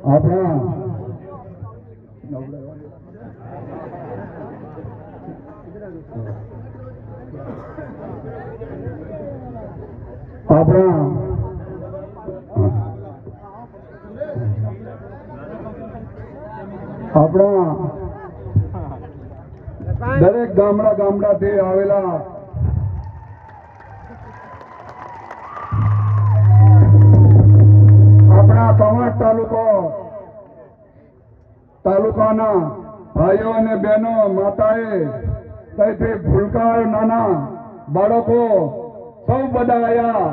આપણા દરેક ગામડાથી આવેલા આપણા કવાંટ તાલુકાના ભાઈઓ અને બહેનો માતાએ ત્યાંથી ભૂલકાઓ નાના બાળકો સૌ બધા આયા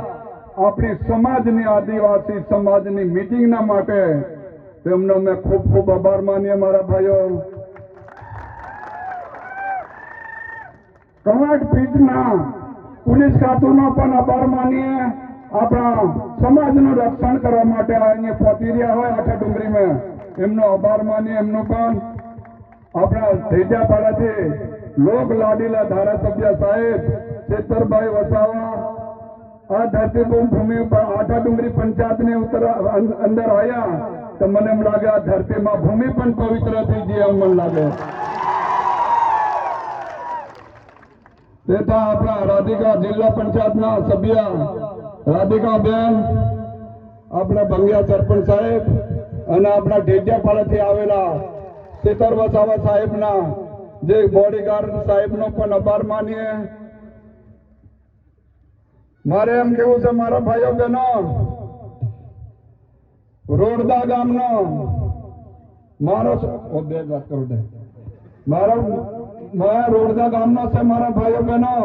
આપણી સમાજની આદિવાસી સમાજની મીટિંગના માટે તેમનો મેં ખૂબ ખૂબ આભાર માનીએ મારા ભાઈઓ. કવાંટ પીઠના પોલીસ ખાતુનો પણ આભાર માનીએ. આપણા સમાજનું રક્ષણ કરવા માટે અહીંયા પહોંચી રહ્યા હોય આખા ડુંગરીમાં એમનો આભાર માનીએ. એમનો પણ આપણા ધેજાપાડાથી લોક લાડીલા ધારાસભ્ય સાહેબ ચેતરભાઈ વસાવા આ ધરતીભૂમિ ઉપર આઠા ડુંગરી પંચાયતની અંદર આવ્યા તો મને એમ લાગે આ ધરતીમાં ભૂમિ પણ પવિત્ર થઈ ગઈ એમ મને લાગે. તથા આપણા રાધિકા જિલ્લા પંચાયતના સભ્ય રાધિકાબેન, આપણા ભંગિયા સરપંચ સાહેબ અને આપણા ઢેડિયાપાડાથી આવેલા ચેતર વસાવા સાહેબના જે બોડીગાર્ડ સાહેબનો પણ આભાર માનીએ. મારે એમ કેવું છે મારા ભાઈઓ બહેનો, રોડદા ગામનો મારો રોડદા ગામનો છે મારા ભાઈઓ બહેનો.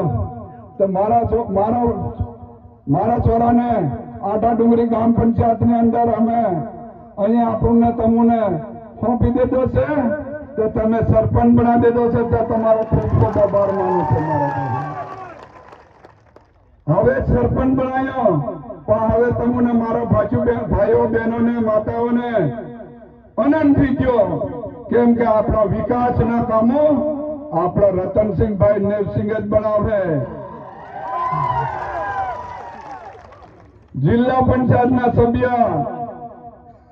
તો મારા છોરાને આટા ડુંગરી ગ્રામ પંચાયતની અંદર અમે અહીંયા આપણને તમને સોંપી દીધો છે તો તમે સરપંચ બનાવી દીધો છે તો તમારો ખૂબ ખૂબ આભાર માનું છે મારા ભાઈ. હવે સરપંચ બનાવ્યો પણ હવે તમને મારા ભાઈઓ બહેનોને માતાઓને આનંદ થઈ ગયો કેમ કે આપણા વિકાસના કામો આપણા રતનસિંહભાઈ નેવસિંહ જ બનાવે. જિલ્લા પંચાયતના સભ્ય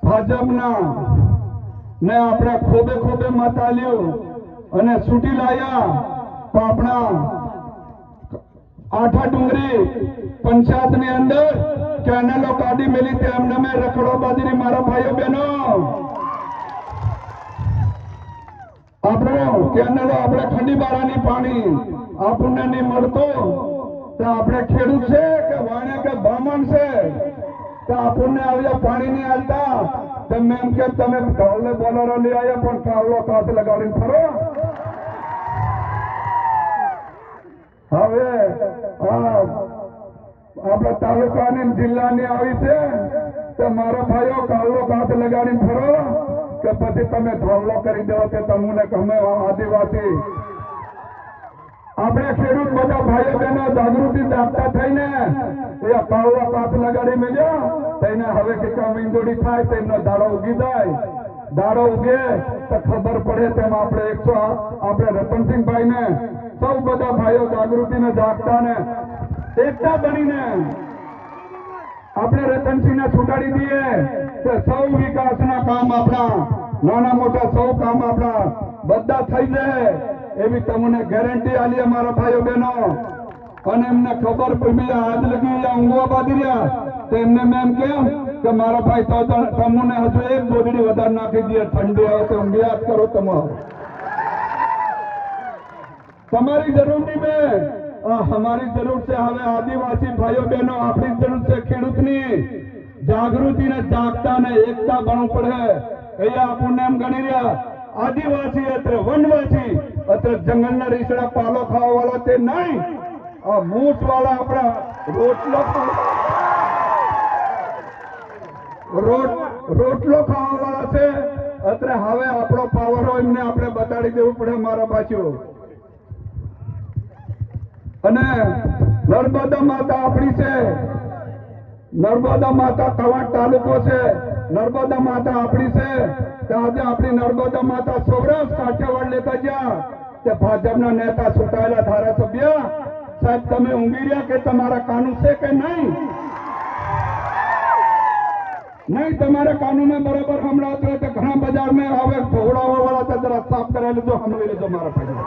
ભાજપના ને આપણે ખોબે ખોબે મત આલ્યું અને છૂટી લાયા તો આપણા આઠા ડુંગરી પંચાયતની અંદર કેનેલો કાઢી મેલી તેમને મેં રખડો બાજરી મારા ભાઈઓ બહેનો. આપણો કેનેલો આપણે ખંડીબારાની પાણી આપણને નહીં મળતો તો આપણે ખેડૂત છે કે વાણે કે બ્રાહ્મણ છે તો આપણને આવ્યા પાણી નહીં આવતા તમે એમ કે તમે ઢોલને બોલરો લઈ આવ્યા પણ કાવલો કાચ લગાડીને ફરો. હવે આપણા તાલુકાની જિલ્લાની આવી છે તો મારા ભાઈઓ કાવલો કાચ લગાડીને ફરો કે પછી તમે ઢોલનો કરી દો કે તમને ગમે આદિવાસી આપણે ખેડૂત બધા ભાઈઓ બહેનો જાગૃતિ જાગતા થઈને એ કાવલો કાચ લગાડી મેલ્યો તેને હવે કે મીંદોડી થાય તેમનો દાડો ઉગી જાય. દાડો ઉગે તો ખબર પડે તેમ આપણે આપણે રતનસિંહભાઈ ને સૌ બધા ભાઈઓ જાગૃતિને જાગતા ને એકતા બનીને આપણે રતનસિંહને છૂટાડી દઈએ તો સૌ વિકાસના કામ આપણા નાના મોટા સૌ કામ આપણા બધા થઈ જાય એવી તમને ગેરંટી આલી અમારા ભાઈઓ બહેનો. અને એમને ખબર પડી આજ લગી ઊંઘવા બાંધી રહ્યા તો એમને મેં એમ કેમ કે મારા ભાઈ તો તમને હજુ એક ગોદડી વધારે નાખી દે ઠંડી આવે તો ઊંઘ્યા કરો તમારી જરૂર નહીં મેં हमारी जरूर से हमें आदिवासी भाइयों बहनों अपनी जरूर से खेडूतनी जागृति ने जागता ने एकता बनવું પડે. એ આપણને એમ ગણી રહ્યા આદિવાસી અત્ર વનવાસી અત્ર જંગલના રીસડા પાલો ખાવા વાળા તે નહીં આ મૂઠ વાળા આપણા રોટલો ખાવા વાળા છે. અત્ર હવે આપણો પાવર હોય એમને આપણે બતાડી દેવું પડે મારા બાજુ. અને નર્મદા માતા આપણી છે. નર્મદા માતા કવાંટ તાલુકો છે. નર્મદા માતા આપણી છે. આજે આપણી નર્મદા માતા સૌરાષ્ટ્ર કાઠિયાવાડ લેતા ગયા તે ભાજપના નેતા ચૂંટાયેલા ધારાસભ્ય સાહેબ તમે ઊંઘી રહ્યા કે તમારા કાનૂન છે કે નહીં? नहीं तुम्हारे कानून में बराबर हम रहते तो घना बाजार में आवे घोड़ा वाला तो जरा साफ करा ले तो हम ले लो हमारा पैसा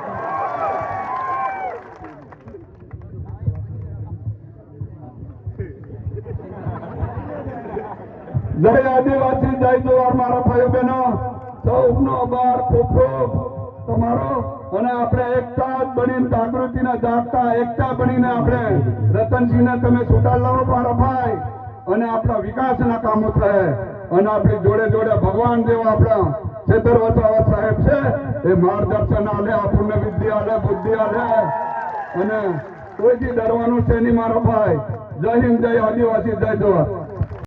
जय आदिवासी जय जोहार मारा भाईओ बहनो સૌનો આભાર ખૂબ ખૂબ તમારો અને આપણે એકતા જ બનીને જાગૃતિના જાગતા એકતા બનીને આપણે રતનસિંહને તમે છૂટા લાવો મારા ભાઈ અને આપણા વિકાસના કામો થાય અને આપણી જોડે જોડે ભગવાન જેવા આપણા છેતર વસાવા સાહેબ છે એ માર્ગદર્શન આલે આપણને વિદ્યા આલે બુદ્ધિ આલે અને કોઈથી ડરવાનું છે નહીં મારા ભાઈ જય હિન્દ જય આદિવાસી જય જોહાર